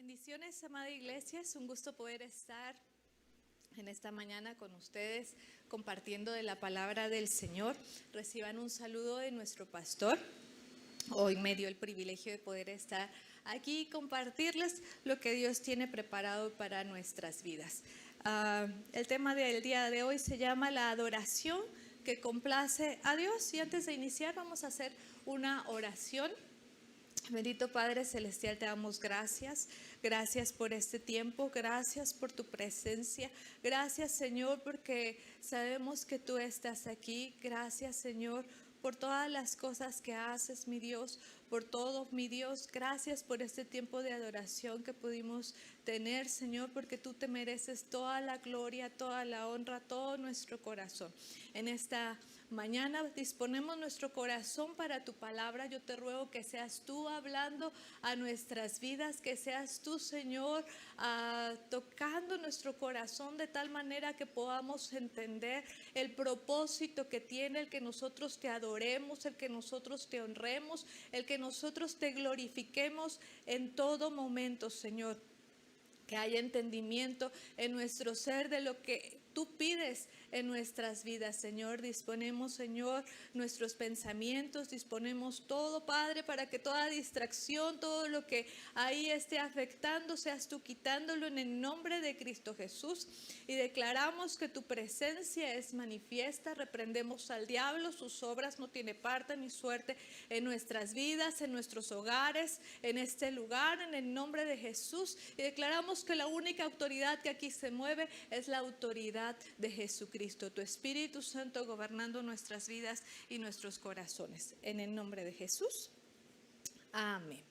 Bendiciones, amada iglesia, es un gusto poder estar en esta mañana con ustedes compartiendo de la palabra del Señor. Reciban un saludo de nuestro pastor. Hoy me dio el privilegio de poder estar aquí y compartirles lo que Dios tiene preparado para nuestras vidas. El tema del día de hoy se llama la adoración que complace a Dios, y antes de iniciar vamos a hacer una oración. Bendito Padre Celestial, te damos gracias. Gracias por este tiempo, gracias por tu presencia. Gracias, Señor, porque sabemos que tú estás aquí. Gracias, Señor, por todas las cosas que haces, mi Dios, por todo, mi Dios. Gracias por este tiempo de adoración que pudimos tener, Señor, porque tú te mereces toda la gloria, toda la honra, todo nuestro corazón. En esta mañana disponemos nuestro corazón para tu palabra. Yo te ruego que seas tú hablando a nuestras vidas, que seas tú, Señor, tocando nuestro corazón de tal manera que podamos entender el propósito que tiene el que nosotros te adoremos, el que nosotros te honremos, el que nosotros te glorifiquemos en todo momento, Señor. Que haya entendimiento en nuestro ser de lo que tú pides en nuestras vidas, Señor. Disponemos, Señor, nuestros pensamientos, disponemos todo, Padre, para que toda distracción, todo lo que ahí esté afectando, seas tú quitándolo en el nombre de Cristo Jesús. Y declaramos que tu presencia es manifiesta. Reprendemos al diablo, sus obras no tiene parte ni suerte en nuestras vidas, en nuestros hogares, en este lugar, en el nombre de Jesús. Y declaramos que la única autoridad que aquí se mueve es la autoridad de Jesucristo, tu Espíritu Santo gobernando nuestras vidas y nuestros corazones. En el nombre de Jesús. Amén.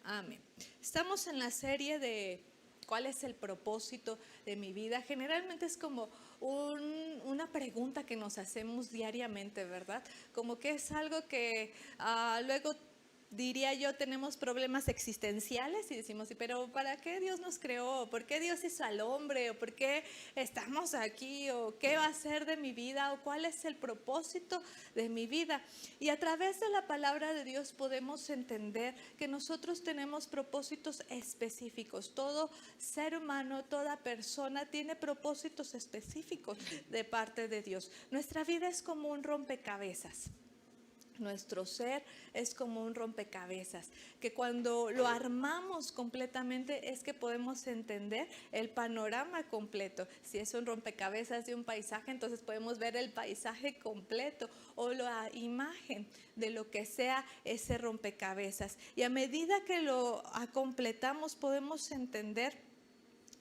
Amén. Estamos en la serie de ¿cuál es el propósito de mi vida? Generalmente es como una pregunta que nos hacemos diariamente, ¿verdad? Como que es algo que luego diría yo, tenemos problemas existenciales y decimos, sí, pero ¿para qué Dios nos creó? ¿Por qué Dios hizo al hombre? ¿O por qué estamos aquí? ¿O qué va a ser de mi vida? ¿O cuál es el propósito de mi vida? Y a través de la palabra de Dios podemos entender que nosotros tenemos propósitos específicos. Todo ser humano, toda persona tiene propósitos específicos de parte de Dios. Nuestra vida es como un rompecabezas. Nuestro ser es como un rompecabezas, que cuando lo armamos completamente es que podemos entender el panorama completo. Si es un rompecabezas de un paisaje, entonces podemos ver el paisaje completo o la imagen de lo que sea ese rompecabezas. Y a medida que lo completamos podemos entender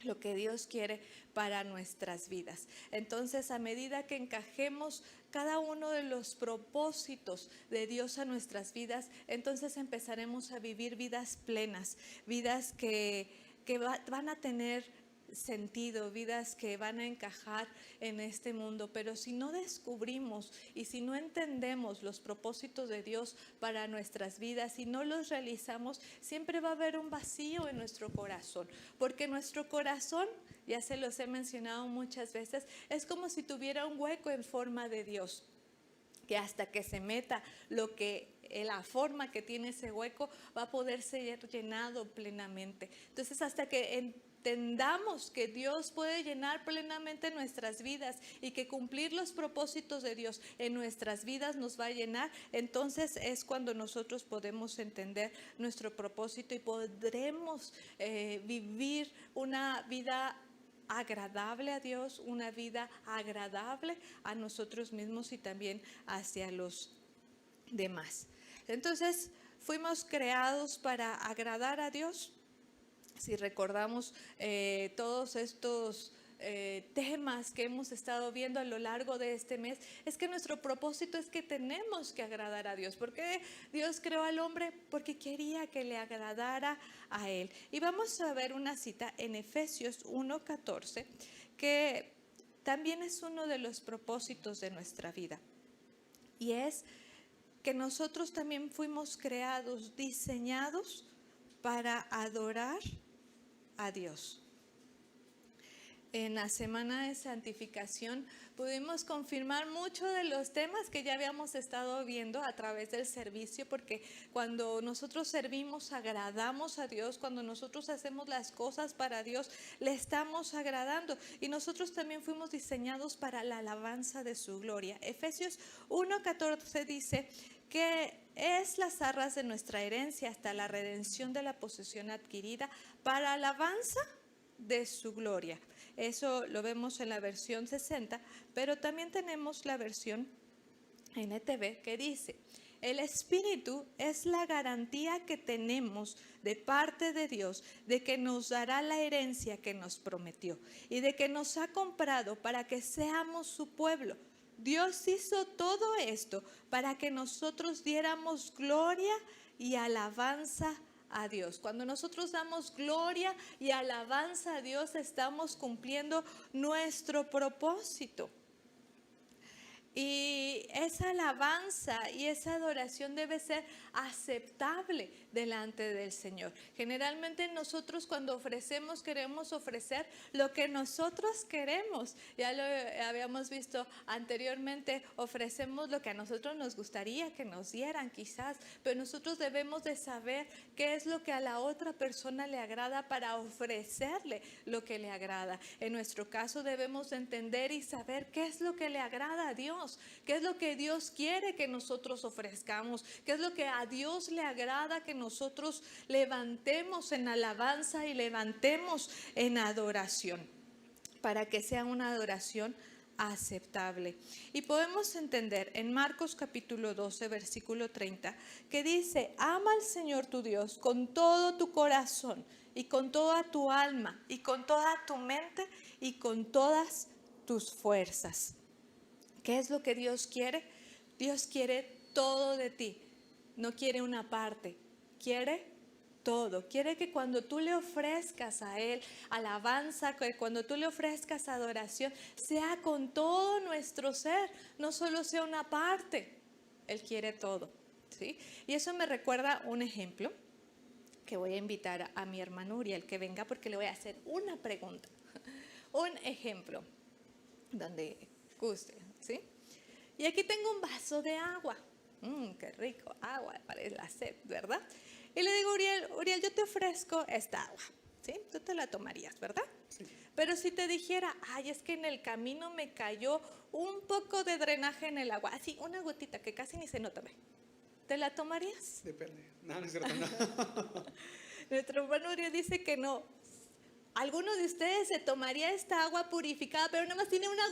lo que Dios quiere para nuestras vidas. Entonces, a medida que encajemos cada uno de los propósitos de Dios a nuestras vidas, entonces empezaremos a vivir vidas plenas, vidas que van a tener sentido, vidas que van a encajar en este mundo. Pero si no descubrimos y si no entendemos los propósitos de Dios para nuestras vidas, si no los realizamos, siempre va a haber un vacío en nuestro corazón, porque nuestro corazón, ya se los he mencionado muchas veces, es como si tuviera un hueco en forma de Dios, que hasta que se meta la forma que tiene ese hueco va a poder ser llenado plenamente. Entonces, hasta que entendamos que Dios puede llenar plenamente nuestras vidas y que cumplir los propósitos de Dios en nuestras vidas nos va a llenar, entonces es cuando nosotros podemos entender nuestro propósito y podremos vivir una vida agradable a Dios, una vida agradable a nosotros mismos y también hacia los demás. Entonces, fuimos creados para agradar a Dios. Si recordamos todos estos temas que hemos estado viendo a lo largo de este mes, es que nuestro propósito es que tenemos que agradar a Dios. ¿Por qué Dios creó al hombre? Porque quería que le agradara a Él. Y vamos a ver una cita en Efesios 1:14, que también es uno de los propósitos de nuestra vida. Y es que nosotros también fuimos creados, diseñados para adorar a Dios. en la semana de santificación pudimos confirmar muchos de los temas que ya habíamos estado viendo a través del servicio, porque cuando nosotros servimos agradamos a Dios, cuando nosotros hacemos las cosas para Dios le estamos agradando, y nosotros también fuimos diseñados para la alabanza de su gloria. Efesios 1:14 dice que es las arras de nuestra herencia hasta la redención de la posesión adquirida para alabanza de su gloria. Eso lo vemos en la versión 60, pero también tenemos la versión NTV que dice: el Espíritu es la garantía que tenemos de parte de Dios de que nos dará la herencia que nos prometió y de que nos ha comprado para que seamos su pueblo. Dios hizo todo esto para que nosotros diéramos gloria y alabanza a Dios. Cuando nosotros damos gloria y alabanza a Dios, estamos cumpliendo nuestro propósito. Y esa alabanza y esa adoración debe ser aceptable delante del Señor. Generalmente nosotros cuando ofrecemos queremos ofrecer lo que nosotros queremos. Ya lo habíamos visto anteriormente, ofrecemos lo que a nosotros nos gustaría que nos dieran quizás, pero nosotros debemos de saber qué es lo que a la otra persona le agrada para ofrecerle lo que le agrada. En nuestro caso debemos de entender y saber qué es lo que le agrada a Dios, qué es lo que Dios quiere que nosotros ofrezcamos, qué es lo que a Dios le agrada que nosotros levantemos en alabanza y levantemos en adoración, para que sea una adoración aceptable. Y podemos entender en Marcos capítulo 12 versículo 30 que dice: ama al Señor tu Dios con todo tu corazón y con toda tu alma y con toda tu mente y con todas tus fuerzas. ¿Qué es lo que Dios quiere? Dios quiere todo de ti, no quiere una parte, quiere todo. Quiere que cuando tú le ofrezcas a Él alabanza, que cuando tú le ofrezcas adoración, sea con todo nuestro ser, no solo sea una parte. Él quiere todo, ¿sí? Y eso me recuerda un ejemplo que voy a invitar a mi hermano Uriel que venga, porque le voy a hacer una pregunta. Un ejemplo donde guste, ¿sí? Y aquí tengo un vaso de agua. Qué rico, agua para la sed, ¿verdad? Y le digo: Uriel, yo te ofrezco esta agua, ¿sí? Tú te la tomarías, ¿verdad? Sí. Pero si te dijera: ay, es que en el camino me cayó un poco de drenaje en el agua, así una gotita que casi ni se nota, ¿te la tomarías? Depende. No, no es cierto, no. Nuestro hermano Uriel dice que no. ¿Alguno de ustedes se tomaría esta agua purificada, pero nada más tiene una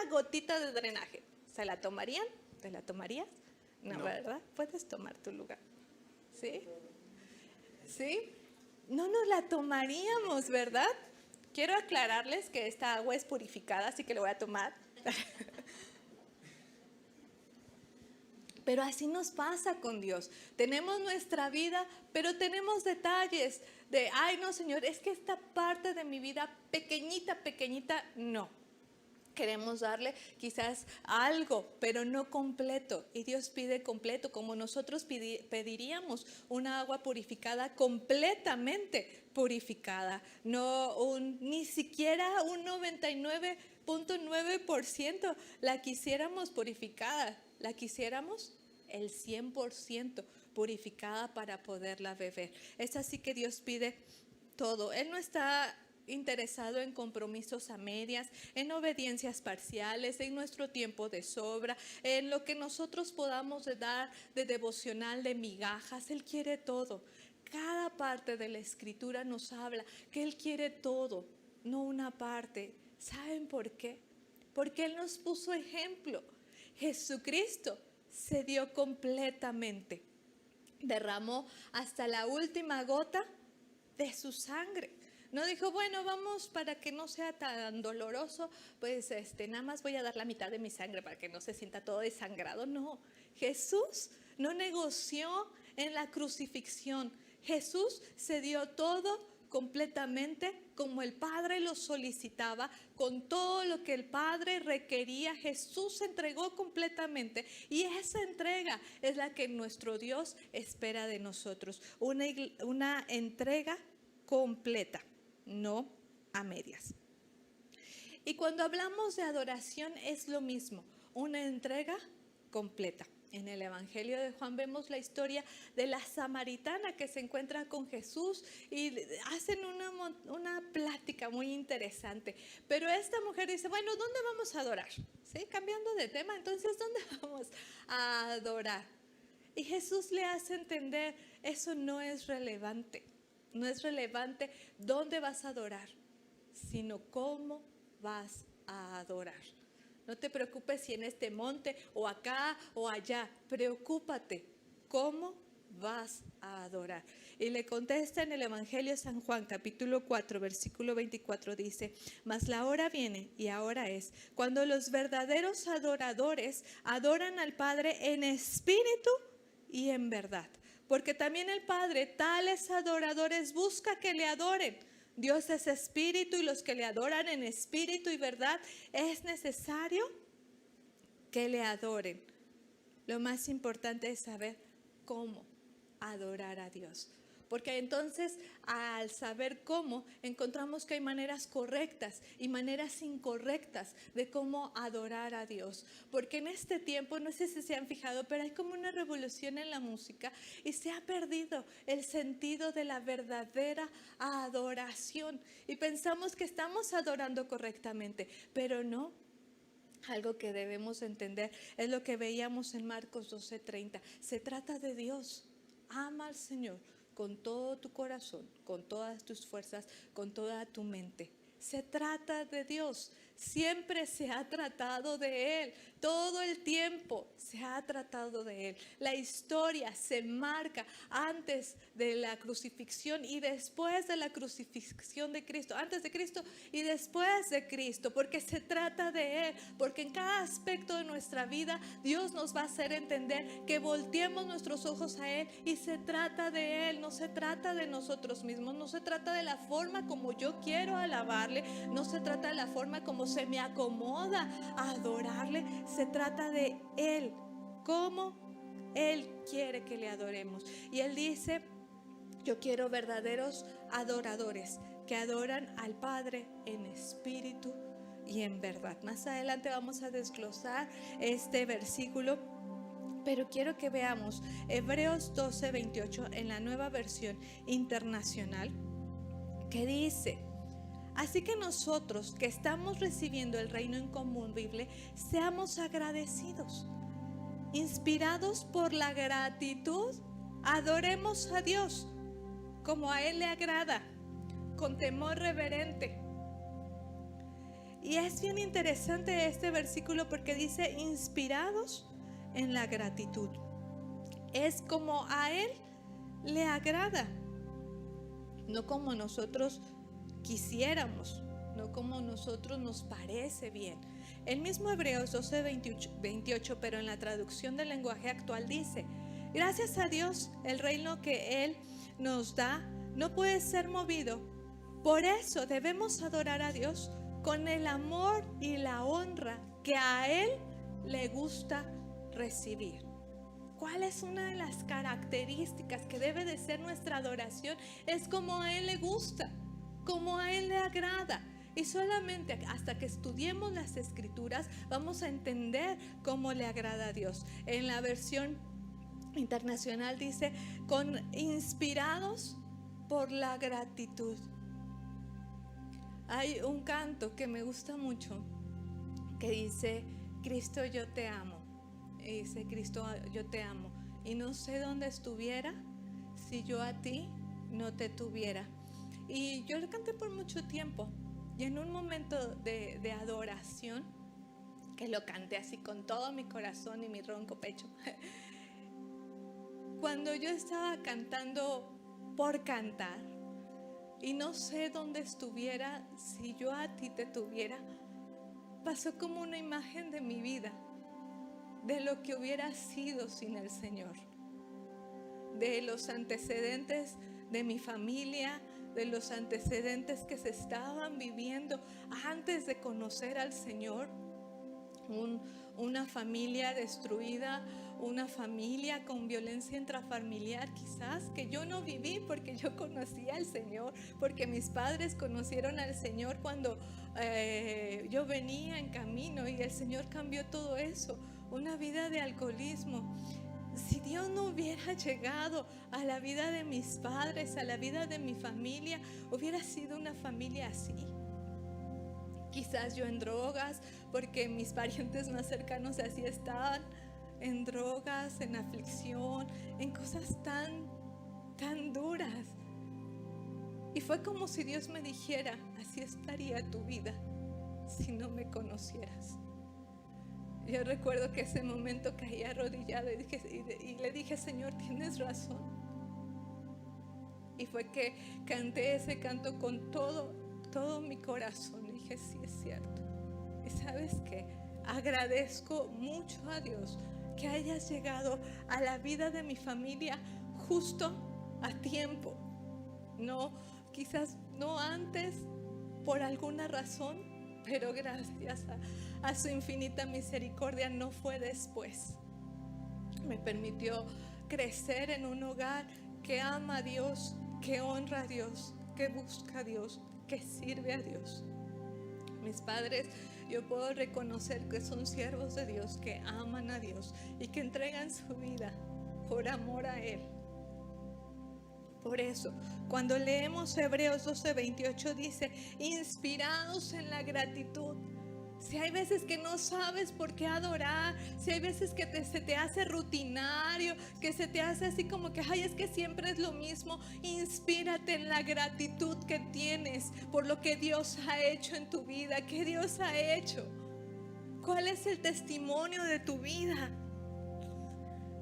gotita de drenaje? ¿Se la tomarían? ¿Te la tomarías? No, no. ¿Verdad? Puedes tomar tu lugar. ¿Sí? ¿Sí? No nos la tomaríamos, ¿verdad? Quiero aclararles que esta agua es purificada, así que la voy a tomar. Pero así nos pasa con Dios. Tenemos nuestra vida, pero tenemos detalles de: ay, no, Señor, es que esta parte de mi vida pequeñita, no. Queremos darle quizás algo, pero no completo. Y Dios pide completo, como nosotros pediríamos una agua purificada, completamente purificada. No ni siquiera un 99.9% la quisiéramos purificada. La quisiéramos el 100% purificada para poderla beber. Es así que Dios pide todo. Él no está interesado en compromisos a medias, en obediencias parciales, en nuestro tiempo de sobra, en lo que nosotros podamos dar de devocional, de migajas. Él quiere todo. Cada parte de la Escritura nos habla que Él quiere todo, no una parte. ¿Saben por qué? Porque Él nos puso ejemplo. Jesucristo se dio completamente, derramó hasta la última gota de su sangre. No dijo: bueno, vamos, para que no sea tan doloroso, pues nada más voy a dar la mitad de mi sangre para que no se sienta todo desangrado. No, Jesús no negoció en la crucifixión. Jesús se dio todo completamente como el Padre lo solicitaba, con todo lo que el Padre requería. Jesús se entregó completamente, y esa entrega es la que nuestro Dios espera de nosotros, una entrega completa, no a medias. Y cuando hablamos de adoración es lo mismo, una entrega completa. En el Evangelio de Juan vemos la historia de la samaritana que se encuentra con Jesús y hacen una plática muy interesante. Pero esta mujer dice, bueno, ¿dónde vamos a adorar? ¿Sí? Cambiando de tema, entonces, ¿dónde vamos a adorar? Y Jesús le hace entender, eso no es relevante. No es relevante dónde vas a adorar, sino cómo vas a adorar. No te preocupes si en este monte o acá o allá. Preocúpate cómo vas a adorar. Y le contesta en el Evangelio de San Juan, capítulo 4, versículo 24, dice: mas la hora viene y ahora es, cuando los verdaderos adoradores adoran al Padre en espíritu y en verdad. Porque también el Padre tales adoradores busca que le adoren. Dios es espíritu y los que le adoran en espíritu y verdad es necesario que le adoren. Lo más importante es saber cómo adorar a Dios. Porque entonces al saber cómo, encontramos que hay maneras correctas y maneras incorrectas de cómo adorar a Dios. Porque en este tiempo, no sé si se han fijado, pero hay como una revolución en la música y se ha perdido el sentido de la verdadera adoración. Y pensamos que estamos adorando correctamente, pero no. Algo que debemos entender es lo que veíamos en Marcos 12:30. Se trata de Dios. Ama al Señor con todo tu corazón, con todas tus fuerzas, con toda tu mente. Se trata de Dios. Siempre se ha tratado de Él. Todo el tiempo se ha tratado de Él. La historia se marca antes de la crucifixión y después de la crucifixión de Cristo. Antes de Cristo y después de Cristo. Porque se trata de Él. Porque en cada aspecto de nuestra vida Dios nos va a hacer entender que volteemos nuestros ojos a Él. Y se trata de Él. No se trata de nosotros mismos. No se trata de la forma como yo quiero alabarle. No se trata de la forma como se me acomoda adorarle. Se trata de Él, cómo Él quiere que le adoremos. Y Él dice: yo quiero verdaderos adoradores que adoran al Padre en espíritu y en verdad. Más adelante vamos a desglosar este versículo, pero quiero que veamos Hebreos 12:28 en la Nueva Versión Internacional, que dice: así que nosotros que estamos recibiendo el reino inconmovible, seamos agradecidos. Inspirados por la gratitud, adoremos a Dios como a Él le agrada, con temor reverente. Y es bien interesante este versículo porque dice inspirados en la gratitud. Es como a Él le agrada, no como nosotros quisiéramos, no como nosotros nos parece bien. El mismo Hebreos 12:28, pero en la traducción del lenguaje actual dice: gracias a Dios, el reino que Él nos da no puede ser movido. Por eso debemos adorar a Dios con el amor y la honra que a Él le gusta recibir. ¿Cuál es una de las características que debe de ser nuestra adoración? Es como a Él le gusta, como a Él le agrada. Y solamente hasta que estudiemos las Escrituras vamos a entender cómo le agrada a Dios. En la versión internacional dice: inspirados por la gratitud. Hay un canto que me gusta mucho que dice: Cristo, yo te amo. Y dice: Cristo, yo te amo. Y no sé dónde estuviera si yo a ti no te tuviera. Y yo lo canté por mucho tiempo. Y en un momento de adoración, que lo canté así con todo mi corazón y mi ronco pecho, cuando yo estaba cantando por cantar y no sé dónde estuviera si yo a ti te tuviera, pasó como una imagen de mi vida, de lo que hubiera sido sin el Señor, de los antecedentes de mi familia, de los antecedentes que se estaban viviendo antes de conocer al Señor. Una familia destruida, una familia con violencia intrafamiliar quizás, que yo no viví porque yo conocía al Señor, porque mis padres conocieron al Señor cuando yo venía en camino y el Señor cambió todo eso. Una vida de alcoholismo. Si Dios no hubiera llegado a la vida de mis padres, a la vida de mi familia, hubiera sido una familia así. Quizás yo en drogas, porque mis parientes más cercanos así estaban, en drogas, en aflicción, en cosas tan duras. Y fue como si Dios me dijera, así estaría tu vida si no me conocieras. Yo recuerdo que ese momento caí arrodillada y le dije, Señor, tienes razón. Y fue que canté ese canto con todo mi corazón. Y dije, sí, es cierto. Y ¿sabes qué? Agradezco mucho a Dios que hayas llegado a la vida de mi familia justo a tiempo. No, quizás no antes por alguna razón, pero gracias a su infinita misericordia no fue después. Me permitió crecer en un hogar que ama a Dios, que honra a Dios, que busca a Dios, que sirve a Dios. Mis padres, yo puedo reconocer que son siervos de Dios, que aman a Dios y que entregan su vida por amor a Él. Por eso, cuando leemos Hebreos 12:28 dice, inspirados en la gratitud. Si hay veces que no sabes por qué adorar, si hay veces que se te hace rutinario, que se te hace así como que, ay, es que siempre es lo mismo, inspírate en la gratitud que tienes por lo que Dios ha hecho en tu vida, que Dios ha hecho. ¿Cuál es el testimonio de tu vida?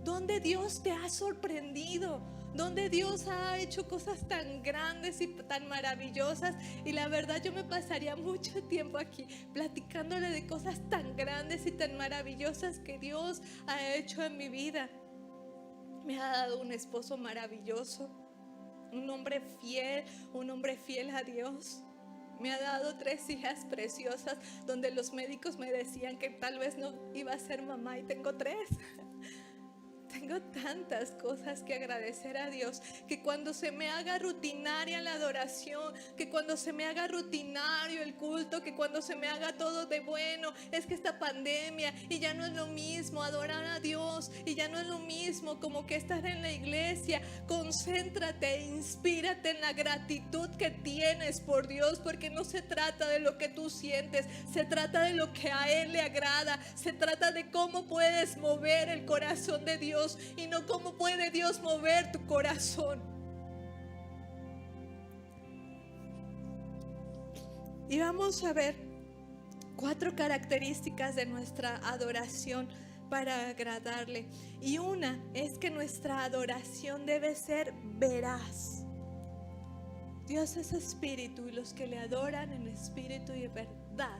¿Dónde Dios te ha sorprendido? Donde Dios ha hecho cosas tan grandes y tan maravillosas, y la verdad yo me pasaría mucho tiempo aquí platicándole de cosas tan grandes y tan maravillosas que Dios ha hecho en mi vida. Me ha dado un esposo maravilloso, un hombre fiel a Dios. Me ha dado 3 hijas preciosas donde los médicos me decían que tal vez no iba a ser mamá y tengo 3. Tengo tantas cosas que agradecer a Dios, que cuando se me haga rutinaria la adoración, que cuando se me haga rutinario el culto, que cuando se me haga todo de bueno, es que esta pandemia y ya no es lo mismo adorar a Dios, y ya no es lo mismo como que estar en la iglesia. Concéntrate, inspírate en la gratitud que tienes por Dios, porque no se trata de lo que tú sientes, se trata de lo que a Él le agrada, se trata de cómo puedes mover el corazón de Dios y no cómo puede Dios mover tu corazón. Y vamos a ver 4 características de nuestra adoración para agradarle. Y una es que nuestra adoración debe ser veraz. Dios es espíritu y los que le adoran en espíritu y en verdad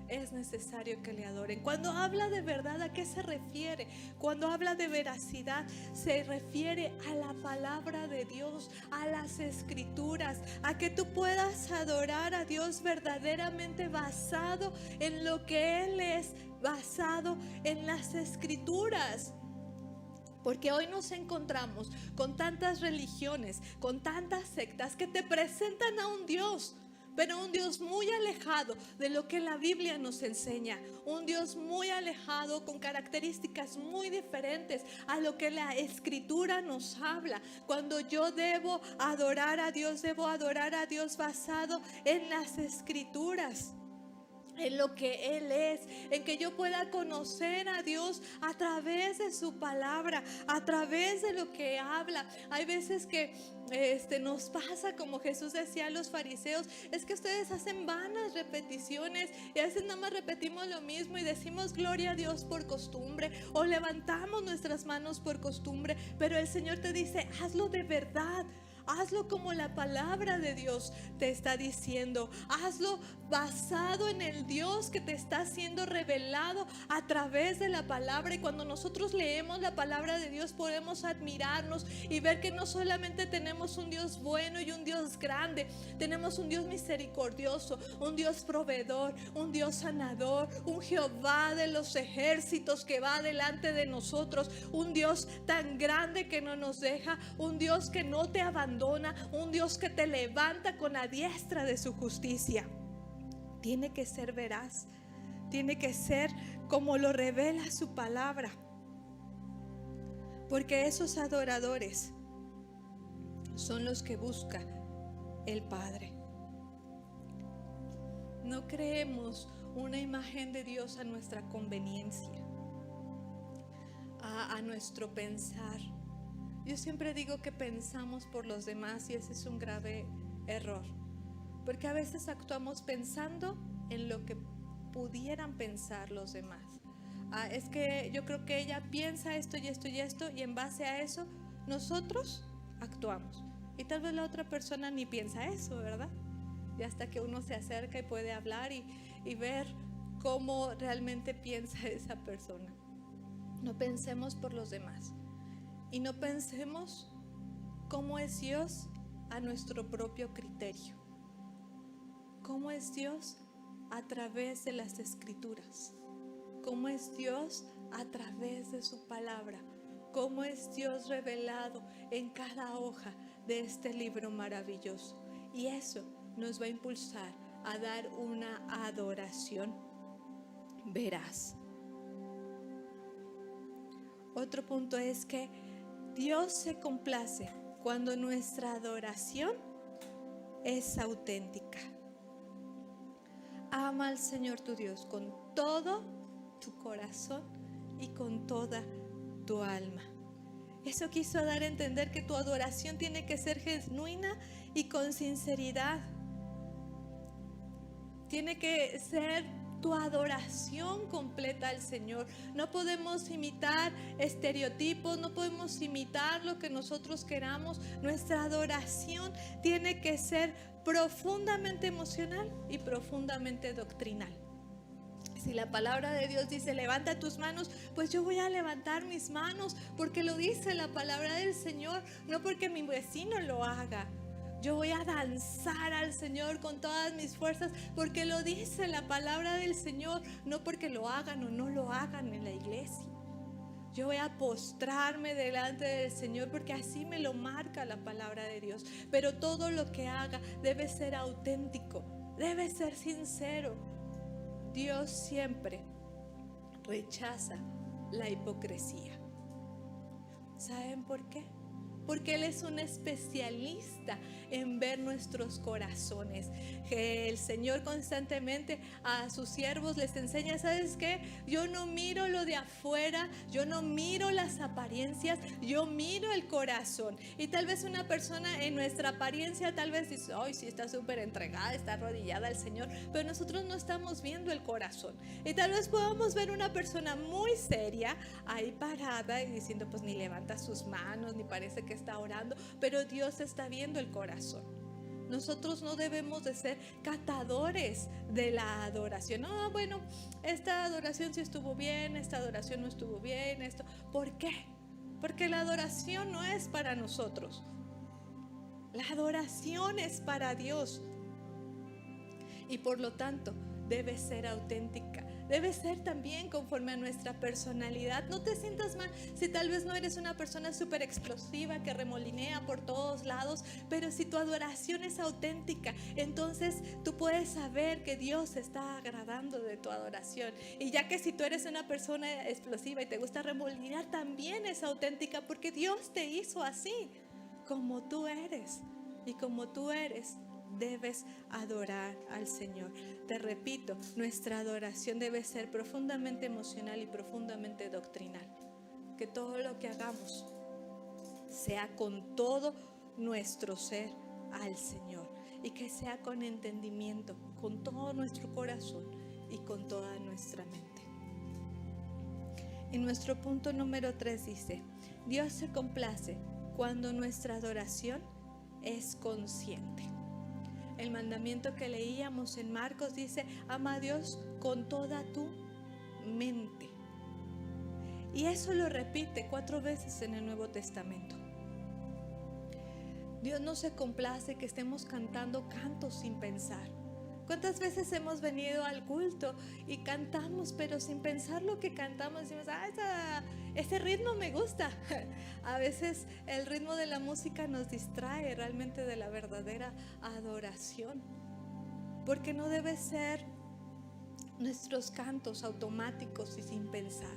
es necesario que le adoren. Cuando habla de verdad, ¿a qué se refiere? Cuando habla de veracidad, se refiere a la palabra de Dios, a las escrituras, a que tú puedas adorar a Dios verdaderamente basado en lo que Él es, basado en las escrituras. Porque hoy nos encontramos con tantas religiones, con tantas sectas que te presentan a un Dios, pero un Dios muy alejado de lo que la Biblia nos enseña. Un Dios muy alejado con características muy diferentes a lo que la Escritura nos habla. Cuando yo debo adorar a Dios basado en las Escrituras, en lo que Él es, en que yo pueda conocer a Dios a través de su palabra, a través de lo que habla. Hay veces que nos pasa como Jesús decía a los fariseos, es que ustedes hacen vanas repeticiones y a veces nada más repetimos lo mismo y decimos gloria a Dios por costumbre o levantamos nuestras manos por costumbre, pero el Señor te dice, hazlo de verdad. hazlo como la palabra de Dios te está diciendo. Hazlo basado en el Dios que te está siendo revelado a través de la palabra. Y cuando nosotros leemos la palabra de Dios, podemos admirarnos y ver que no solamente tenemos un Dios bueno y un Dios grande, tenemos un Dios misericordioso, un Dios proveedor, un Dios sanador, un Jehová de los ejércitos que va delante de nosotros, un Dios tan grande que no nos deja, un Dios que no te abandona, un Dios que te levanta con la diestra de su justicia. Tiene que ser veraz, tiene que ser como lo revela su palabra, porque esos adoradores son los que busca el Padre. No creemos una imagen de Dios a nuestra conveniencia, a nuestro pensar. Yo siempre digo que pensamos por los demás y ese es un grave error, porque a veces actuamos pensando en lo que pudieran pensar los demás. Es que yo creo que ella piensa esto y esto y esto, y en base a eso nosotros actuamos. Y tal vez la otra persona ni piensa eso, ¿verdad? Y hasta que uno se acerca y puede hablar y ver cómo realmente piensa esa persona. No pensemos por los demás. Y no pensemos cómo es Dios a nuestro propio criterio. ¿Cómo es Dios a través de las Escrituras? ¿Cómo es Dios a través de su palabra? ¿Cómo es Dios revelado en cada hoja de este libro maravilloso? Y eso nos va a impulsar a dar una adoración veraz. Otro punto es que Dios se complace cuando nuestra adoración es auténtica. Ama al Señor tu Dios con todo tu corazón y con toda tu alma. Eso quiso dar a entender que tu adoración tiene que ser genuina y con sinceridad. Tiene que ser tu adoración completa al Señor. No podemos imitar estereotipos, no podemos imitar lo que nosotros queramos. Nuestra adoración tiene que ser profundamente emocional y profundamente doctrinal. Si la palabra de Dios dice levanta tus manos, pues yo voy a levantar mis manos porque lo dice la palabra del Señor, no porque mi vecino lo haga. Yo voy a danzar al Señor con todas mis fuerzas porque lo dice la palabra del Señor, no porque lo hagan o no lo hagan en la iglesia. Yo voy a postrarme delante del Señor porque así me lo marca la palabra de Dios. Pero todo lo que haga debe ser auténtico, debe ser sincero. Dios siempre rechaza la hipocresía. ¿Saben por qué? Porque Él es un especialista en ver nuestros corazones. Que el Señor constantemente a sus siervos les enseña, ¿sabes qué? Yo no miro lo de afuera, yo no miro las apariencias, yo miro el corazón. Y tal vez una persona en nuestra apariencia tal vez dice, ay, sí, está súper entregada, está arrodillada al Señor, pero nosotros no estamos viendo el corazón. Y tal vez podamos ver una persona muy seria ahí parada y diciendo, pues ni levanta sus manos, ni parece que está orando, pero Dios está viendo el corazón. Nosotros no debemos de ser catadores de la adoración. No, bueno, esta adoración sí estuvo bien, esta adoración no estuvo bien, esto. ¿Por qué? Porque la adoración no es para nosotros. La adoración es para Dios. Y por lo tanto, debe ser auténtica. Debe ser también conforme a nuestra personalidad. No te sientas mal si tal vez no eres una persona súper explosiva que remolinea por todos lados, pero si tu adoración es auténtica, entonces tú puedes saber que Dios se está agradando de tu adoración. Y ya que si tú eres una persona explosiva y te gusta remolinear, también es auténtica porque Dios te hizo así, como tú eres. Y como tú eres, debes adorar al Señor. Te repito, nuestra adoración debe ser profundamente emocional y profundamente doctrinal. Que todo lo que hagamos sea con todo nuestro ser al Señor y que sea con entendimiento, con todo nuestro corazón y con toda nuestra mente. En nuestro punto número 3 dice, Dios se complace cuando nuestra adoración es consciente. El mandamiento que leíamos en Marcos dice: ama a Dios con toda tu mente. Y eso lo repite 4 veces en el Nuevo Testamento. Dios no se complace que estemos cantando cantos sin pensar. ¿Cuántas veces hemos venido al culto y cantamos, pero sin pensar lo que cantamos? Decimos: ese ritmo me gusta. A veces el ritmo de la música nos distrae realmente de la verdadera adoración, porque no debe ser nuestros cantos automáticos y sin pensar,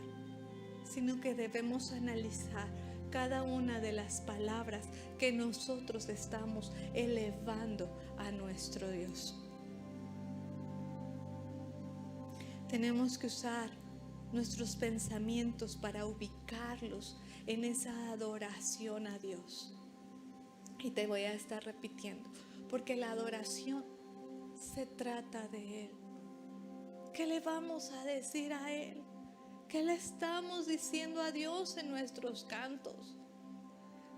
sino que debemos analizar cada una de las palabras que nosotros estamos elevando a nuestro Dios. Tenemos que usar nuestros pensamientos para ubicarlos en esa adoración a Dios. Y te voy a estar repitiendo, porque la adoración se trata de Él. ¿Qué le vamos a decir a Él? ¿Qué le estamos diciendo a Dios en nuestros cantos?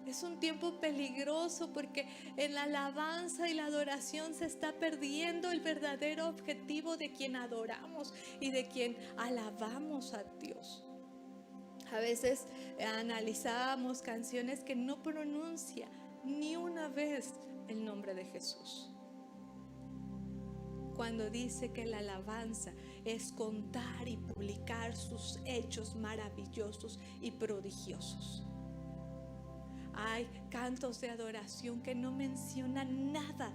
Es un tiempo peligroso porque en la alabanza y la adoración se está perdiendo el verdadero objetivo de quien adoramos y de quien alabamos a Dios. A veces analizábamos canciones que no pronuncia ni una vez el nombre de Jesús. Cuando dice que la alabanza es contar y publicar sus hechos maravillosos y prodigiosos. Hay cantos de adoración que no mencionan nada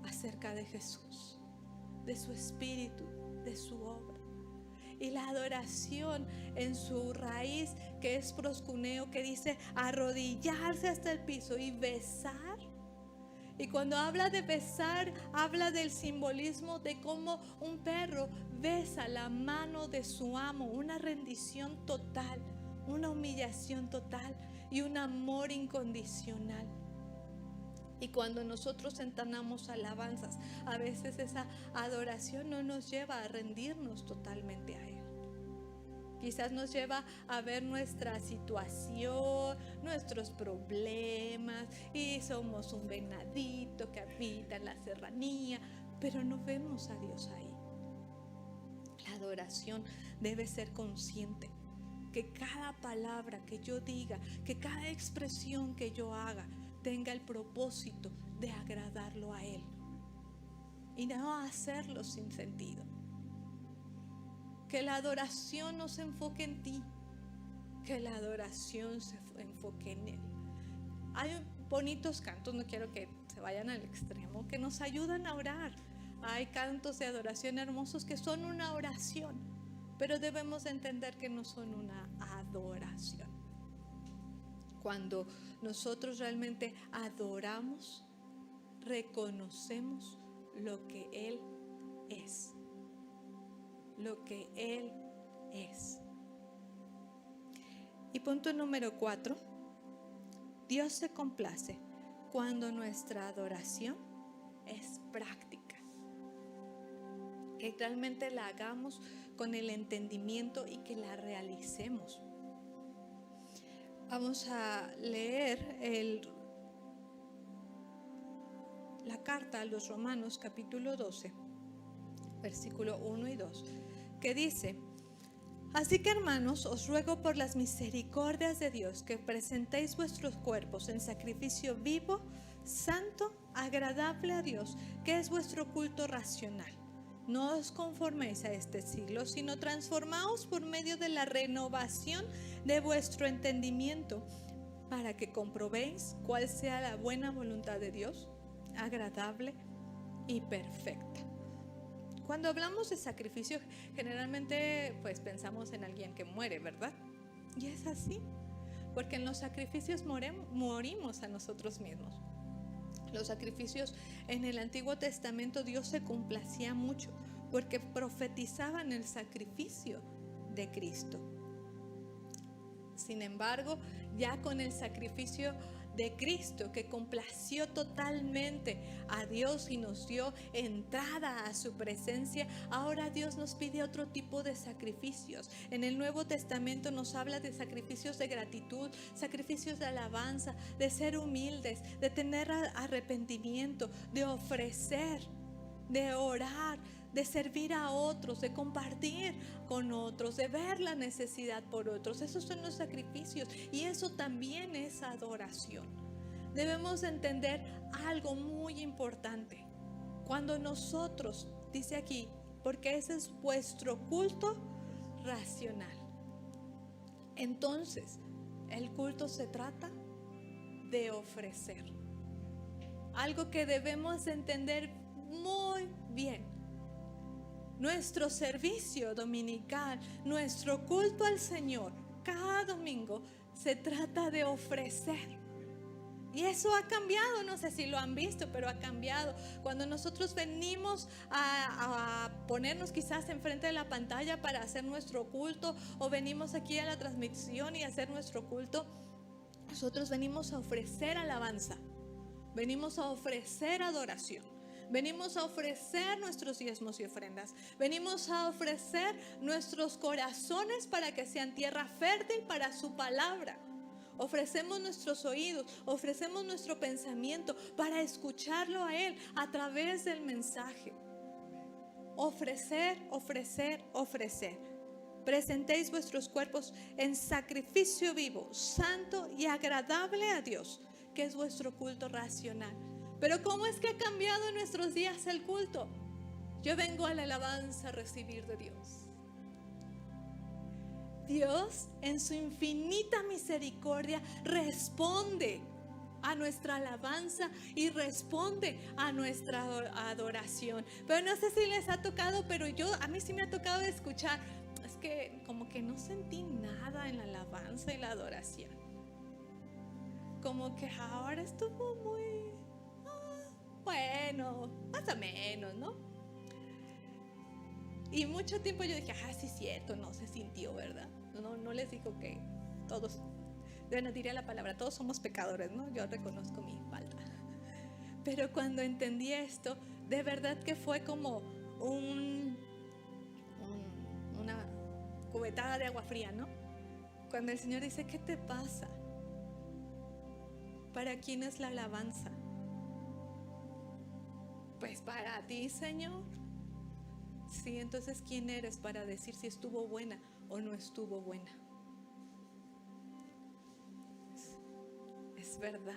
acerca de Jesús, de su espíritu, de su obra. Y la adoración en su raíz, que es proscuneo, que dice arrodillarse hasta el piso y besar. Y cuando habla de besar, habla del simbolismo de cómo un perro besa la mano de su amo, una rendición total, una humillación total y un amor incondicional. Y cuando nosotros entonamos alabanzas, a veces esa adoración no nos lleva a rendirnos totalmente a Él. Quizás nos lleva a ver nuestra situación, nuestros problemas, y somos un venadito que habita en la serranía, pero no vemos a Dios ahí. La adoración debe ser consciente, que cada palabra que yo diga, que cada expresión que yo haga, tenga el propósito de agradarlo a Él y no hacerlo sin sentido. Que la adoración no se enfoque en ti, que la adoración se enfoque en Él. Hay bonitos cantos, no quiero que se vayan al extremo, que nos ayudan a orar. Hay cantos de adoración hermosos que son una oración, pero debemos entender que no son una adoración. Cuando nosotros realmente adoramos, reconocemos lo que Él es. Lo que Él es. Y punto número 4, Dios se complace cuando nuestra adoración es práctica, que realmente la hagamos con el entendimiento y que la realicemos. Vamos a leer la carta a los Romanos capítulo 12, versículo 1 y 2, que dice: así que, hermanos, os ruego por las misericordias de Dios que presentéis vuestros cuerpos en sacrificio vivo, santo, agradable a Dios, que es vuestro culto racional. No os conforméis a este siglo, sino transformaos por medio de la renovación de vuestro entendimiento, para que comprobéis cuál sea la buena voluntad de Dios, agradable y perfecta. Cuando hablamos de sacrificio, generalmente pues pensamos en alguien que muere, ¿verdad? Y es así, porque en los sacrificios morimos a nosotros mismos. Los sacrificios en el Antiguo Testamento, Dios se complacía mucho porque profetizaban el sacrificio de Cristo. Sin embargo, ya con el sacrificio de Cristo, que complació totalmente a Dios y nos dio entrada a su presencia, ahora Dios nos pide otro tipo de sacrificios. En el Nuevo Testamento nos habla de sacrificios de gratitud, sacrificios de alabanza, de ser humildes, de tener arrepentimiento, de ofrecer, de orar, de servir a otros, de compartir con otros, de ver la necesidad por otros. Esos son los sacrificios y eso también es adoración. Debemos entender algo muy importante. Cuando nosotros, dice aquí, porque ese es vuestro culto racional. Entonces, el culto se trata de ofrecer. Algo que debemos entender muy bien. Nuestro servicio dominical, nuestro culto al Señor, cada domingo se trata de ofrecer. Y eso ha cambiado, no sé si lo han visto, pero ha cambiado. Cuando nosotros venimos a ponernos quizás enfrente de la pantalla para hacer nuestro culto, o venimos aquí a la transmisión y hacer nuestro culto, nosotros venimos a ofrecer alabanza, venimos a ofrecer adoración. Venimos a ofrecer nuestros diezmos y ofrendas. Venimos a ofrecer nuestros corazones para que sean tierra fértil para su palabra. Ofrecemos nuestros oídos, ofrecemos nuestro pensamiento para escucharlo a Él a través del mensaje. Ofrecer, ofrecer, ofrecer. Presentéis vuestros cuerpos en sacrificio vivo, santo y agradable a Dios, que es vuestro culto racional. Pero ¿cómo es que ha cambiado en nuestros días el culto? Yo vengo a la alabanza a recibir de Dios. Dios, en su infinita misericordia, responde a nuestra alabanza y responde a nuestra adoración. Pero no sé si les ha tocado, pero a mí sí me ha tocado escuchar. Es que como que no sentí nada en la alabanza y la adoración. Como que ahora estuvo muy... bueno, más o menos, ¿no? Y mucho tiempo yo dije, sí es cierto, no se sintió, ¿verdad? No les digo que todos, diría la palabra, todos somos pecadores, ¿no? Yo reconozco mi falta. Pero cuando entendí esto, de verdad que fue como una cubetada de agua fría, ¿no? Cuando el Señor dice, ¿qué te pasa? ¿Para quién es la alabanza? Pues para ti, Señor. Sí, entonces ¿quién eres para decir si estuvo buena o no estuvo buena? ¿Es verdad?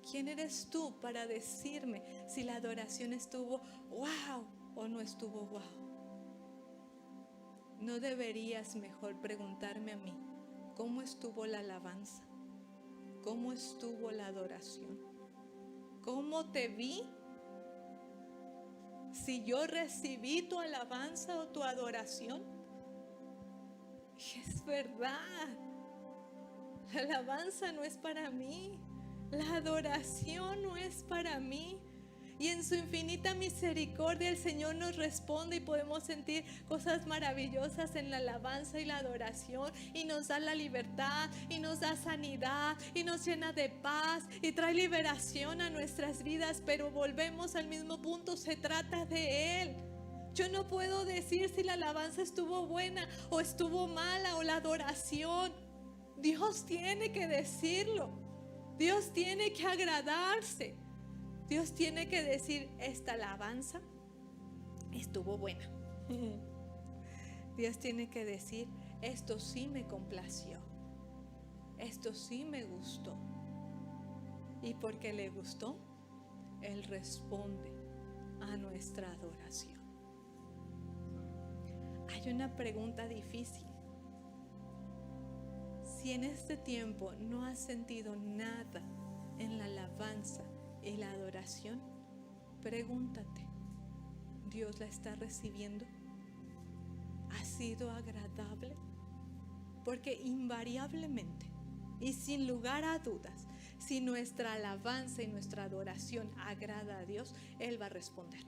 ¿Quién eres tú para decirme si la adoración estuvo wow o no estuvo wow? ¿No deberías mejor preguntarme a mí cómo estuvo la alabanza? ¿Cómo estuvo la adoración? ¿Cómo te vi? Si yo recibí tu alabanza o tu adoración. Y es verdad, la alabanza no es para mí, la adoración no es para mí. Y en su infinita misericordia el Señor nos responde y podemos sentir cosas maravillosas en la alabanza y la adoración. Y nos da la libertad y nos da sanidad y nos llena de paz y trae liberación a nuestras vidas. Pero volvemos al mismo punto, se trata de Él. Yo no puedo decir si la alabanza estuvo buena o estuvo mala o la adoración. Dios tiene que decirlo. Dios tiene que agradarse. Dios tiene que decir, esta alabanza estuvo buena. Dios tiene que decir, esto sí me complació. Esto sí me gustó. Y porque le gustó, Él responde a nuestra adoración. Hay una pregunta difícil. Si en este tiempo no has sentido nada en la alabanza y la adoración, pregúntate, ¿Dios la está recibiendo? ¿Ha sido agradable? Porque invariablemente y sin lugar a dudas, si nuestra alabanza y nuestra adoración agrada a Dios, Él va a responder.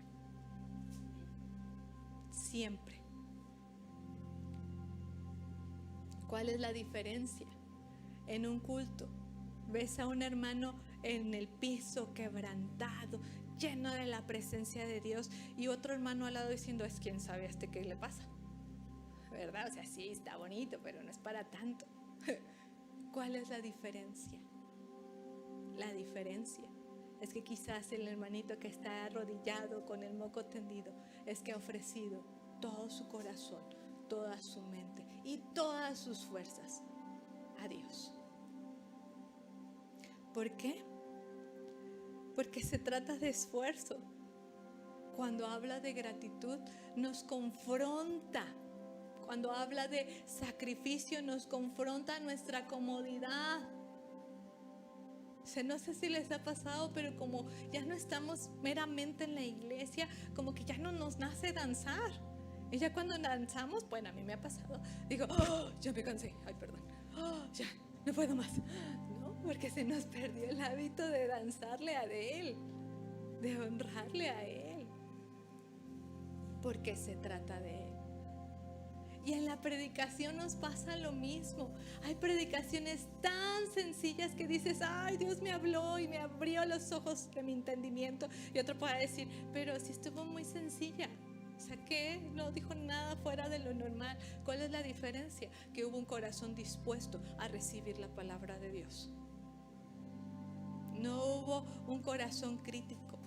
Siempre. ¿Cuál es la diferencia en un culto ves a un hermano en el piso quebrantado, lleno de la presencia de Dios, y otro hermano al lado diciendo, es quién sabe qué le pasa, ¿verdad? O sea, sí, está bonito, pero no es para tanto. ¿Cuál es la diferencia? La diferencia es que quizás el hermanito que está arrodillado con el moco tendido es que ha ofrecido todo su corazón, toda su mente y todas sus fuerzas a Dios. ¿Por qué? Porque se trata de esfuerzo. Cuando habla de gratitud nos confronta. Cuando habla de sacrificio nos confronta a nuestra comodidad. No sé si les ha pasado, pero como ya no estamos meramente en la iglesia, como que ya no nos nace danzar. Y ya cuando danzamos, bueno, a mí me ha pasado, digo, oh, ya me cansé, ay, perdón, oh, ya, no puedo más, ¿no? Porque se nos perdió el hábito de danzarle a Él, de honrarle a Él, porque se trata de Él. Y en la predicación nos pasa lo mismo. Hay predicaciones tan sencillas que dices, ay, Dios me habló y me abrió los ojos de mi entendimiento. Y otro puede decir, pero si estuvo muy sencilla. O sea, que no dijo nada fuera de lo normal. ¿Cuál es la diferencia? Que hubo un corazón dispuesto a recibir la palabra de Dios. No hubo un corazón crítico.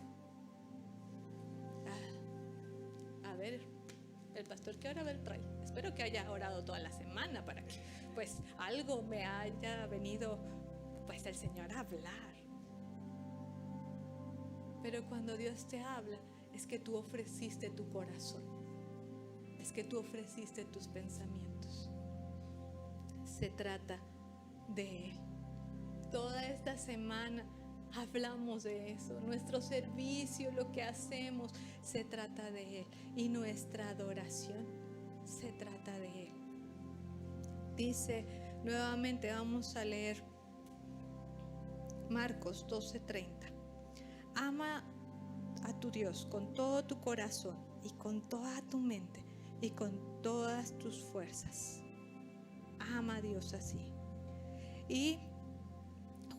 A ver, el pastor que ahora trae. Espero que haya orado toda la semana para que pues algo me haya venido pues el Señor a hablar. Pero cuando Dios te habla, es que tú ofreciste tu corazón. Es que tú ofreciste tus pensamientos. Se trata de Él. Toda esta semana hablamos de eso. Nuestro servicio, lo que hacemos, se trata de Él. Y nuestra adoración se trata de Él. Dice nuevamente, vamos a leer Marcos 12:30. Ama a tu Dios con todo tu corazón y con toda tu mente y con todas tus fuerzas. Ama a Dios así. Y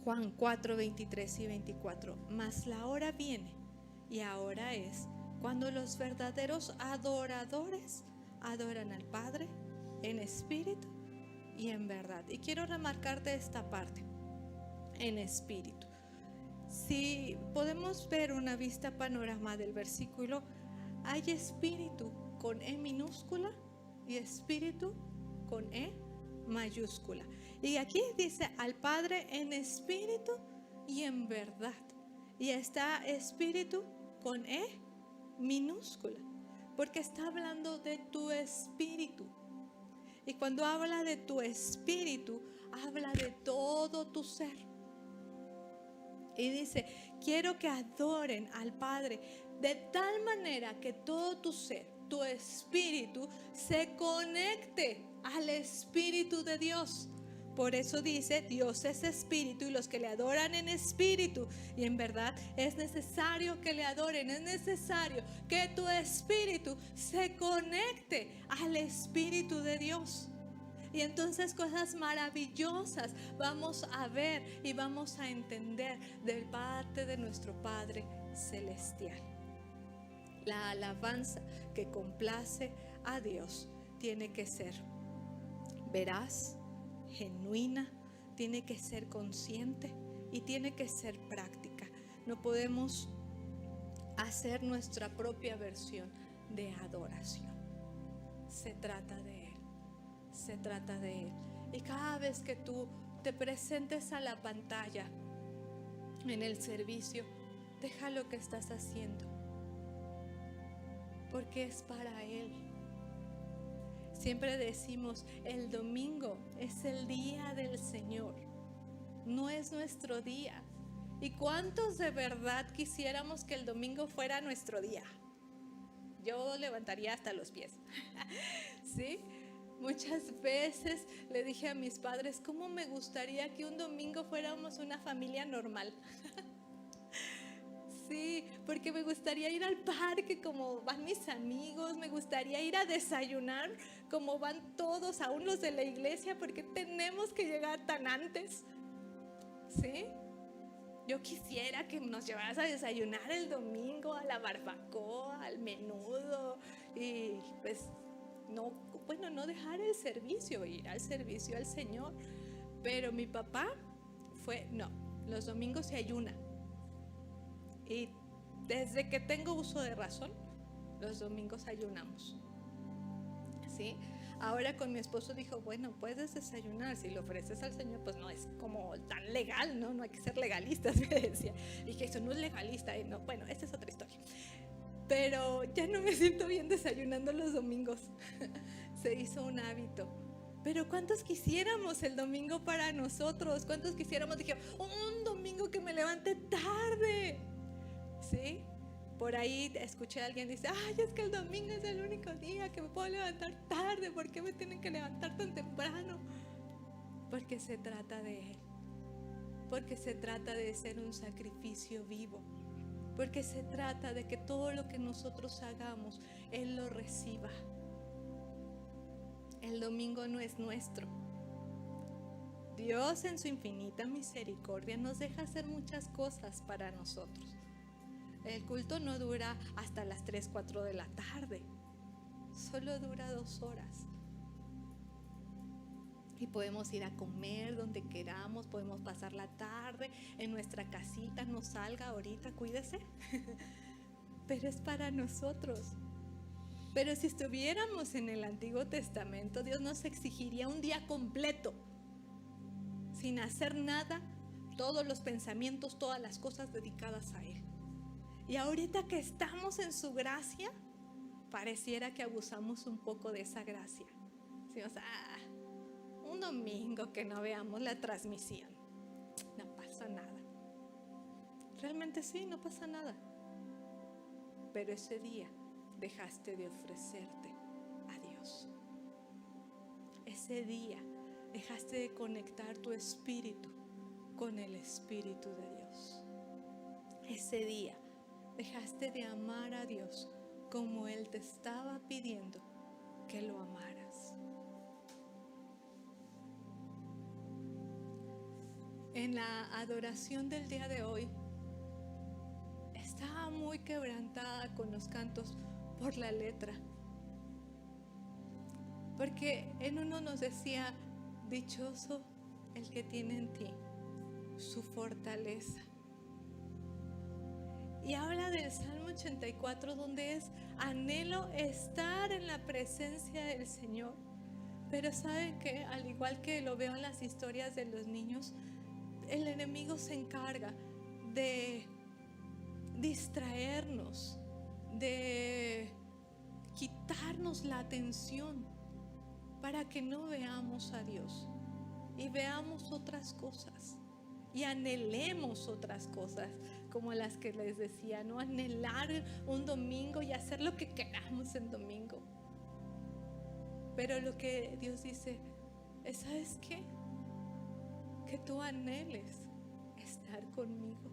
Juan 4:23 y 24. Mas la hora viene y ahora es cuando los verdaderos adoradores adoran al Padre en espíritu y en verdad. Y quiero remarcarte esta parte, en espíritu. Si podemos ver una vista panorama del versículo, hay espíritu con E minúscula y espíritu con E mayúscula. Y aquí dice al Padre en espíritu y en verdad. Y está espíritu con E minúscula, porque está hablando de tu espíritu. Y cuando habla de tu espíritu, habla de todo tu ser. Y dice, quiero que adoren al Padre de tal manera que todo tu ser, tu espíritu, se conecte al Espíritu de Dios. Por eso dice, Dios es espíritu y los que le adoran en espíritu y en verdad es necesario que le adoren, es necesario que tu espíritu se conecte al Espíritu de Dios. Y entonces cosas maravillosas vamos a ver y vamos a entender del parte de nuestro Padre Celestial. La alabanza que complace a Dios tiene que ser veraz, genuina, tiene que ser consciente y tiene que ser práctica. No podemos hacer nuestra propia versión de adoración. Se trata de Él. Se trata de Él. Y cada vez que tú te presentes a la pantalla en el servicio, deja lo que estás haciendo, porque es para Él. Siempre decimos, el domingo es el día del Señor, no es nuestro día. ¿Y cuántos de verdad quisiéramos que el domingo fuera nuestro día? Yo levantaría hasta los pies. ¿Sí? Muchas veces le dije a mis padres, ¿cómo me gustaría que un domingo fuéramos una familia normal? Sí, porque me gustaría ir al parque como van mis amigos, me gustaría ir a desayunar como van todos, aún los de la iglesia, porque tenemos que llegar tan antes. ¿sí? Yo quisiera que nos llevaras a desayunar el domingo, a la barbacoa, al menudo, y pues no, bueno, no dejar el servicio, ir al servicio al Señor. Pero mi papá no, los domingos se ayuna. Y desde que tengo uso de razón, los domingos ayunamos, ¿sí? Ahora con mi esposo dijo, bueno, puedes desayunar, si lo ofreces al Señor, pues no es como tan legal, ¿no? No hay que ser legalistas, me decía. Dije, eso no es legalista, no, bueno, esta es otra historia. Pero ya no me siento bien desayunando los domingos. Se hizo un hábito. Pero ¿cuántos quisiéramos el domingo para nosotros? ¿Cuántos quisiéramos? Dije, un domingo que me levante tarde, ¿sí? Por ahí escuché a alguien dice, ay, es que el domingo es el único día que me puedo levantar tarde. ¿Por qué me tienen que levantar tan temprano? Porque se trata de Él. Porque se trata de ser un sacrificio vivo. Porque se trata de que todo lo que nosotros hagamos, Él lo reciba. El domingo no es nuestro. Dios en su infinita misericordia nos deja hacer muchas cosas para nosotros. El culto no dura hasta las 3, 4 de la tarde. Solo dura 2 horas. Y podemos ir a comer donde queramos, podemos pasar la tarde en nuestra casita, no salga ahorita, cuídese. Pero es para nosotros. Pero si estuviéramos en el Antiguo Testamento, Dios nos exigiría un día completo, sin hacer nada, todos los pensamientos, todas las cosas dedicadas a Él. Y ahorita que estamos en su gracia, pareciera que abusamos un poco de esa gracia. Decimos, un domingo que no veamos la transmisión, no pasa nada. Realmente sí, no pasa nada. Pero ese día dejaste de ofrecerte a Dios. Ese día dejaste de conectar tu espíritu con el Espíritu de Dios. Ese día dejaste de amar a Dios como Él te estaba pidiendo que lo amaras. En la adoración del día de hoy, estaba muy quebrantada con los cantos por la letra. Porque en uno nos decía, dichoso el que tiene en ti su fortaleza. Y habla del Salmo 84, donde es anhelo estar en la presencia del Señor. Pero ¿saben qué? Al igual que lo veo en las historias de los niños, el enemigo se encarga de distraernos, de quitarnos la atención para que no veamos a Dios y veamos otras cosas y anhelemos otras cosas, como las que les decía, no anhelar un domingo y hacer lo que queramos en domingo. Pero lo que Dios dice es, ¿sabes qué? Que tú anheles estar conmigo,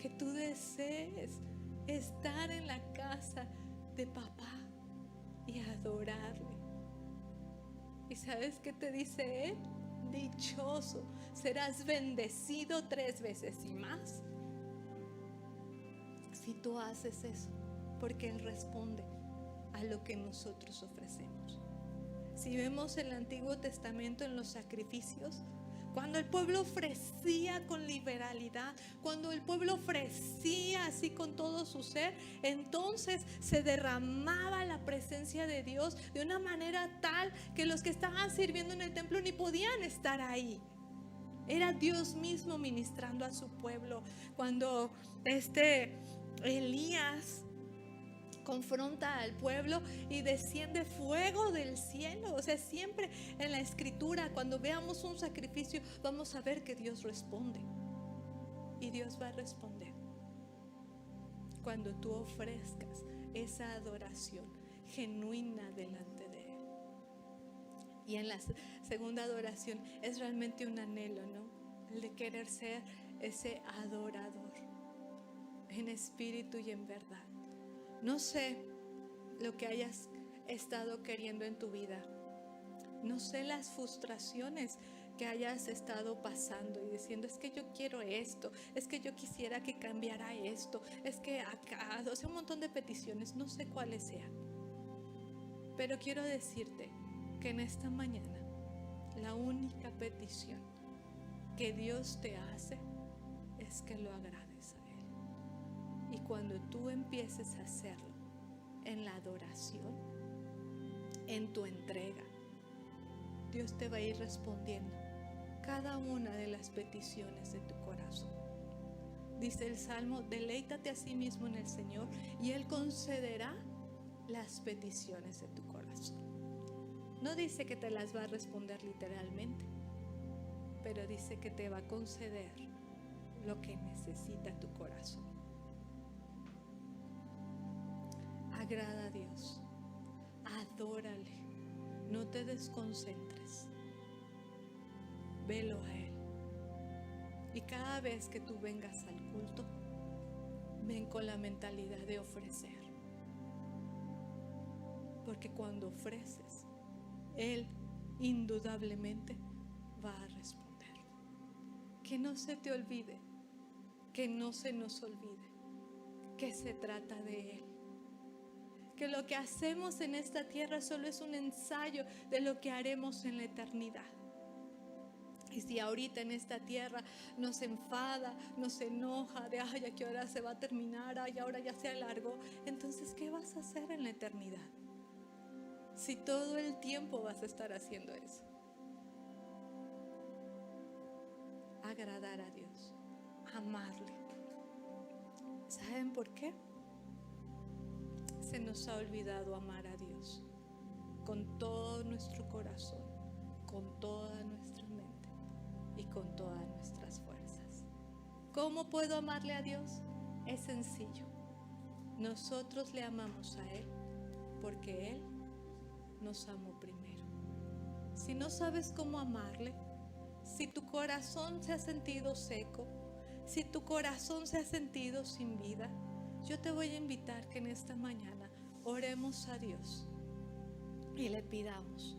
que tú desees estar en la casa de papá y adorarle. ¿Y sabes qué te dice Él? Dichoso, serás bendecido 3 veces y más si tú haces eso, porque Él responde a lo que nosotros ofrecemos. Si vemos el Antiguo Testamento en los sacrificios, cuando el pueblo ofrecía con liberalidad, cuando el pueblo ofrecía así con todo su ser, entonces se derramaba la presencia de Dios de una manera tal que los que estaban sirviendo en el templo ni podían estar ahí. Era Dios mismo ministrando a su pueblo. Cuando Elías confronta al pueblo y desciende fuego del cielo. O sea, siempre en la escritura, cuando veamos un sacrificio, vamos a ver que Dios responde. Y Dios va a responder cuando tú ofrezcas esa adoración genuina delante de Él. Y en la segunda adoración es realmente un anhelo, ¿no? El de querer ser ese adorador en espíritu y en verdad. No sé lo que hayas estado queriendo en tu vida. No sé las frustraciones que hayas estado pasando y diciendo, es que yo quiero esto, es que yo quisiera que cambiara esto, es que acá, o sea, un montón de peticiones, no sé cuáles sean. Pero quiero decirte que en esta mañana la única petición que Dios te hace es que lo agrades a Él. Y cuando tú empieces a hacerlo en la adoración, en tu entrega, Dios te va a ir respondiendo cada una de las peticiones de tu corazón. Dice el Salmo, deleítate a sí mismo en el Señor y Él concederá las peticiones de tu corazón. No dice que te las va a responder literalmente, pero dice que te va a conceder lo que necesita tu corazón. Agrada a Dios, adórale, no te desconcentres, velo a Él. Y cada vez que tú vengas al culto, ven con la mentalidad de ofrecer. Porque cuando ofreces, Él indudablemente va a responder. Que no se te olvide, que no se nos olvide, que se trata de Él. Que lo que hacemos en esta tierra solo es un ensayo de lo que haremos en la eternidad. Y si ahorita en esta tierra nos enfada, nos enoja de ay, a qué hora se va a terminar, ay, ahora ya se alargó, entonces ¿qué vas a hacer en la eternidad? Si todo el tiempo vas a estar haciendo eso. Agradar a Dios, amarle. ¿Saben por qué? Se nos ha olvidado amar a Dios con todo nuestro corazón, con toda nuestra mente y con todas nuestras fuerzas. ¿Cómo puedo amarle a Dios? Es sencillo. Nosotros le amamos a Él porque Él nos amó primero. Si no sabes cómo amarle, si tu corazón se ha sentido seco, si tu corazón se ha sentido sin vida, yo te voy a invitar que en esta mañana oremos a Dios y le pidamos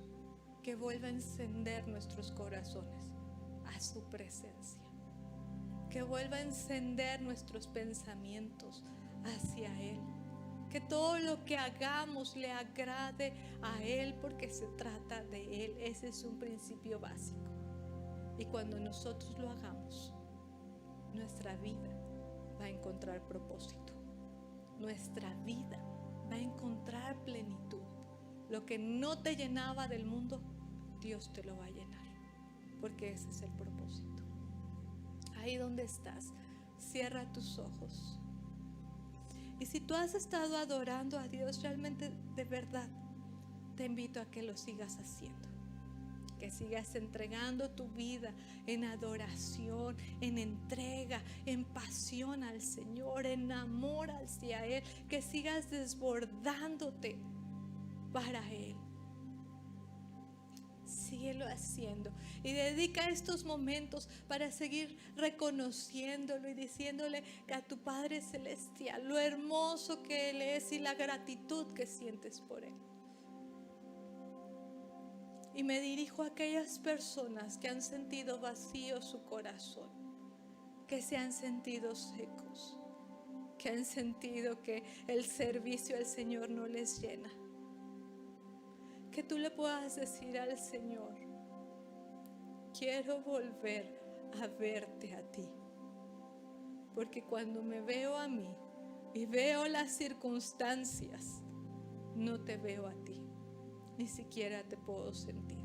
que vuelva a encender nuestros corazones a su presencia, que vuelva a encender nuestros pensamientos hacia Él, que todo lo que hagamos le agrade a Él porque se trata de Él. Ese es un principio básico. Y cuando nosotros lo hagamos, nuestra vida va a encontrar propósito. Nuestra vida va a encontrar plenitud. Lo que no te llenaba del mundo, Dios te lo va a llenar, porque ese es el propósito. Ahí donde estás, cierra tus ojos. Y si tú has estado adorando a Dios realmente de verdad, te invito a que lo sigas haciendo. Que sigas entregando tu vida en adoración, en entrega, en pasión al Señor, en amor hacia Él. Que sigas desbordándote para Él. Síguelo haciendo y dedica estos momentos para seguir reconociéndolo y diciéndole a tu Padre Celestial lo hermoso que Él es y la gratitud que sientes por Él. Y me dirijo a aquellas personas que han sentido vacío su corazón, que se han sentido secos, que han sentido que el servicio al Señor no les llena. Que tú le puedas decir al Señor, quiero volver a verte a ti. Porque cuando me veo a mí y veo las circunstancias, no te veo a ti. Ni siquiera te puedo sentir.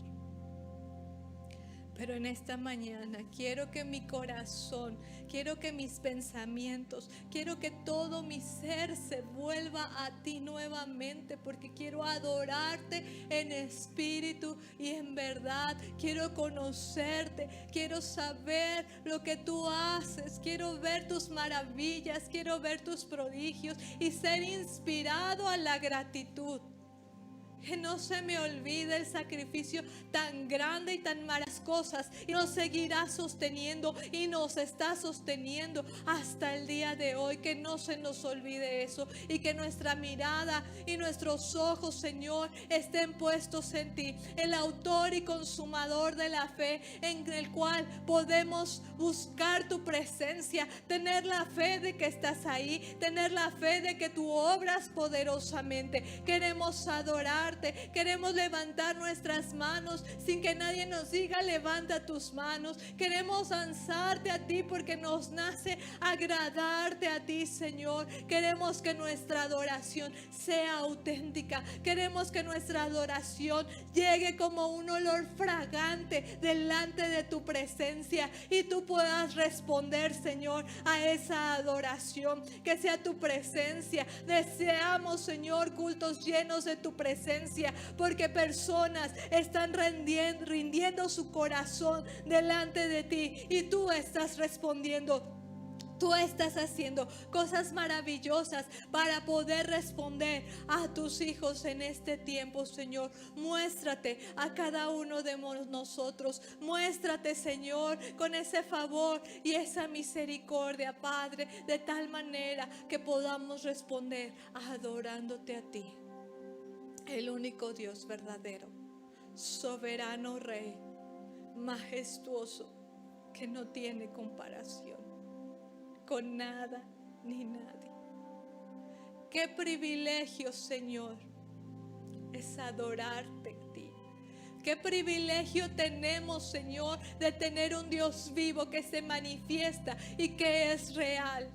Pero en esta mañana quiero que mi corazón, quiero que mis pensamientos, quiero que todo mi ser se vuelva a ti nuevamente, porque quiero adorarte en espíritu y en verdad. Quiero conocerte, quiero saber lo que tú haces, quiero ver tus maravillas, quiero ver tus prodigios y ser inspirado a la gratitud. Que no se me olvide el sacrificio tan grande y tan malas cosas. Y nos seguirá sosteniendo y nos está sosteniendo hasta el día de hoy. Que no se nos olvide eso. Y que nuestra mirada y nuestros ojos, Señor, estén puestos en ti. El autor y consumador de la fe, en el cual podemos buscar tu presencia. Tener la fe de que estás ahí. Tener la fe de que tú obras poderosamente. Queremos adorar. Queremos levantar nuestras manos sin que nadie nos diga levanta tus manos. Queremos alzarte a ti porque nos nace agradarte a ti, Señor. Queremos que nuestra adoración sea auténtica. Queremos que nuestra adoración llegue como un olor fragante delante de tu presencia y tú puedas responder, Señor, a esa adoración. Que sea tu presencia. Deseamos, Señor, cultos llenos de tu presencia, porque personas están rindiendo su corazón delante de ti y tú estás respondiendo. Tú estás haciendo cosas maravillosas para poder responder a tus hijos en este tiempo, Señor. Muéstrate a cada uno de nosotros. Muéstrate, Señor, con ese favor y esa misericordia, Padre, de tal manera que podamos responder adorándote a ti, el único Dios verdadero, soberano Rey, majestuoso, que no tiene comparación con nada ni nadie. Qué privilegio, Señor, es adorarte a ti. Qué privilegio tenemos, Señor, de tener un Dios vivo que se manifiesta y que es real.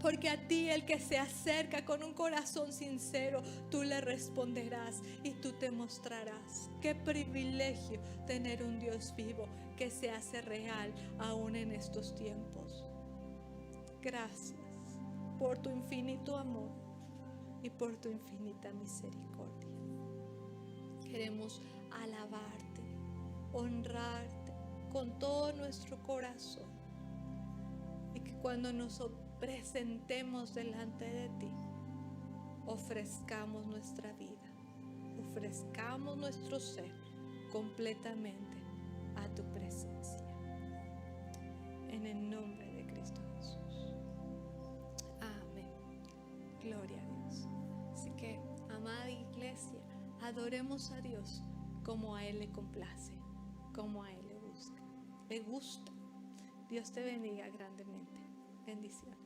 Porque a ti, el que se acerca con un corazón sincero, tú le responderás y tú te mostrarás. Qué privilegio tener un Dios vivo que se hace real aún en estos tiempos. Gracias por tu infinito amor y por tu infinita misericordia. Queremos alabarte, honrarte con todo nuestro corazón. Y que cuando nos presentemos delante de ti, ofrezcamos nuestra vida, ofrezcamos nuestro ser completamente a tu presencia. En el nombre de Cristo Jesús. Amén. Gloria a Dios. Así que, amada iglesia, adoremos a Dios como a Él le complace, como a Él le gusta. Dios te bendiga grandemente. Bendiciones.